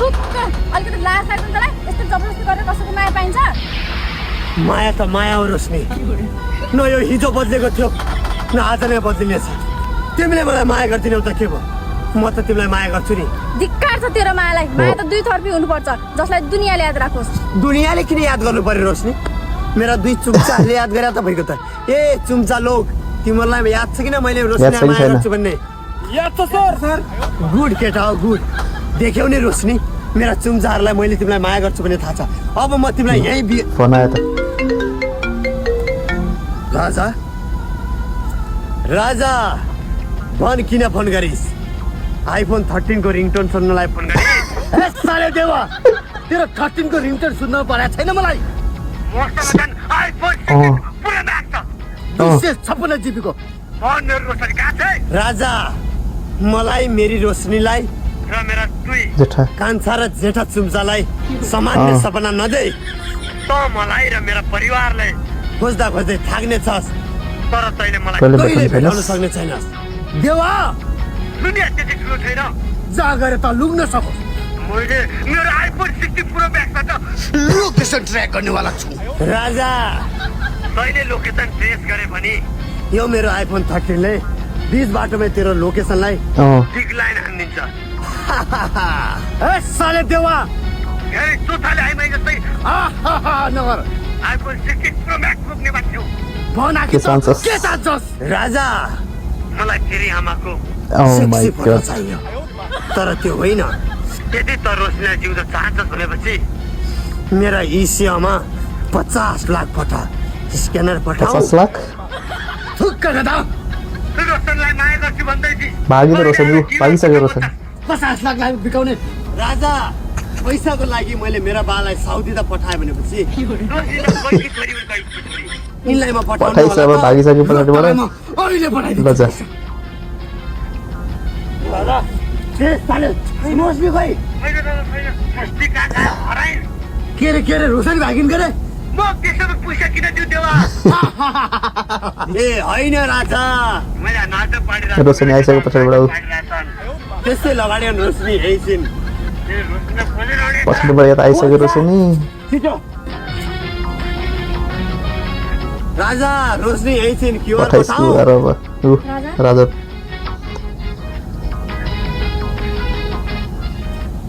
थुक्क अलिकति लाज लाग्दैन तँलाई यस्तो जबरजस्ती गरेर कसैको माया पाइन्छ माया त माया हो रोशनी न यो हिजो बदलेको थियो न आज नै बदलिनेछ तिमीले मलाई माया गर्दिनौ त के भयो म त तिमीलाई माया गर्छु नि धिक्कार छ तेरो मायालाई माया त दुई थरपी हुनुपर्छ जसलाई दुनियाँले याद राखोस् दुनियाँले किन याद गर्नु पर्यो रोशनी मेरा दुई चुम्चाहरूले याद गरे त भइगयो त ए चुम्चा लोग तिमीहरूलाई याद छ किन मैले रोशनीलाई माया गर्छु भन्ने याद छ सर गुड केटा हो गुड देख्यौ नि रोशनी मेरा चुम्चाहरूलाई मैले तिमीलाई माया गर्छु भन्ने थाहा छ अब म तिमीलाई यही फोन आयो त राजा राजा भन किन फोन गरिस् आइफोन 13 को रिङटोन सुन्नलाई फोन गरिस् ए साले देवा तेरो 13 को रिङटोन सुन्न परेको छैन मलाई मसँग आइफोन पुरा लाग्छ 256 जिबीको फोन मेरो रोशनी कहाँ छ राजा मलाई मेरी रोशनीलाई र मेरा दुई जेठा कान्छा र जेठा चुम्चालाई सामान्य सपना नदे त मलाई र मेरा परिवारलाई खोज्दा खोज्दै थाक्ने छस् तर तैले मलाई कहिले भेटाउन सक्ने छैनस् देवा दुनिया त्यति ठुलो छैन जा गरे त लुग्न सकोस् मैले मेरो आइफोन 60 प्रो म्याक्सबाट लोकेसन ट्र्याक गर्नेवाला छु राजा तैले लोकेसन ट्रेस गरे भने यो मेरो आइफोन 13 ले बीच बाटोमा तेरो लोकेसनलाई डिक्लाइन हान्दिन्छ ए साले देवा हेरे चोथाले आइमै जस्तै नगर आइफोन 60 प्रो म्याक्स बोक्ने बाटो भना के चाहन्छस् राजा मलाई फेरि आमाको सेक्सी फोटो चाहियो तर त्यो होइन यदि त रोशनीलाई जिउन चाहन्छस् भनेपछि मेरा इसियामा 50 लाख पठा स्क्यानर पठाऊ 50 लाख थुक्क गदा रोशनीलाई माया गर्छु भन्दै थिए भागी त रोशनी भागिसक्यो रोशनी 50 लाख लागि बिकाउने राजा पैसाको लागि मैले मेरा बालाई साउदी त पठाए भनेपछि यिनलाई म पठाइस अब भागिसक्यो पछाडिबाट अहिले पठाइदिन्छु ल जा दादा ए साले रोशनी भाइ के रे रोशनी भागिन गरे म त्यसमा पैसा किन दिउ देवा ए होइन राजा मैले नाटक पाडिरा रोशनी आइसक्यो पछाडिबाट त्यसै लगाडे रोशनी हेइसिन पछाडिबाट यता आइसक्यो रोशनी छिटो राजा रोशनी हेइसिन क्यूआर पठाइसु बताऊ राजा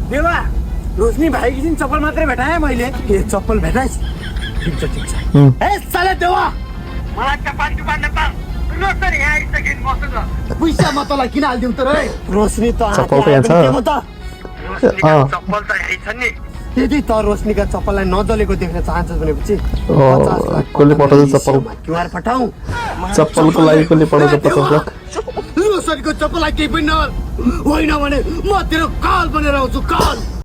देवा रोशनी भाइकी दिन चप्पल मात्रै भेटाएँ मैले ए चप्पल भेटाइस् ठिक छ ए साले देवा मलाई चप्पल नपाऊ रोशनी यहाँ आइसकिन् मसँग पैसा म तँलाई किन हालिदिउँ त रे रोशनी त चप्पल त यहाँ छ चप्पल त यही छ नि यदि त रोशनीका चप्पललाई नजलेको देख्न चाहन्छस् भनेपछि कसले पठाउँछ चप्पल क्यूआर पठाऊ चप्पलको लागि कसले पठाउँछ 50 लाख रोशनीको चप्पललाई केही पनि होइन भने म तेरो काल बनेर आउँछु काल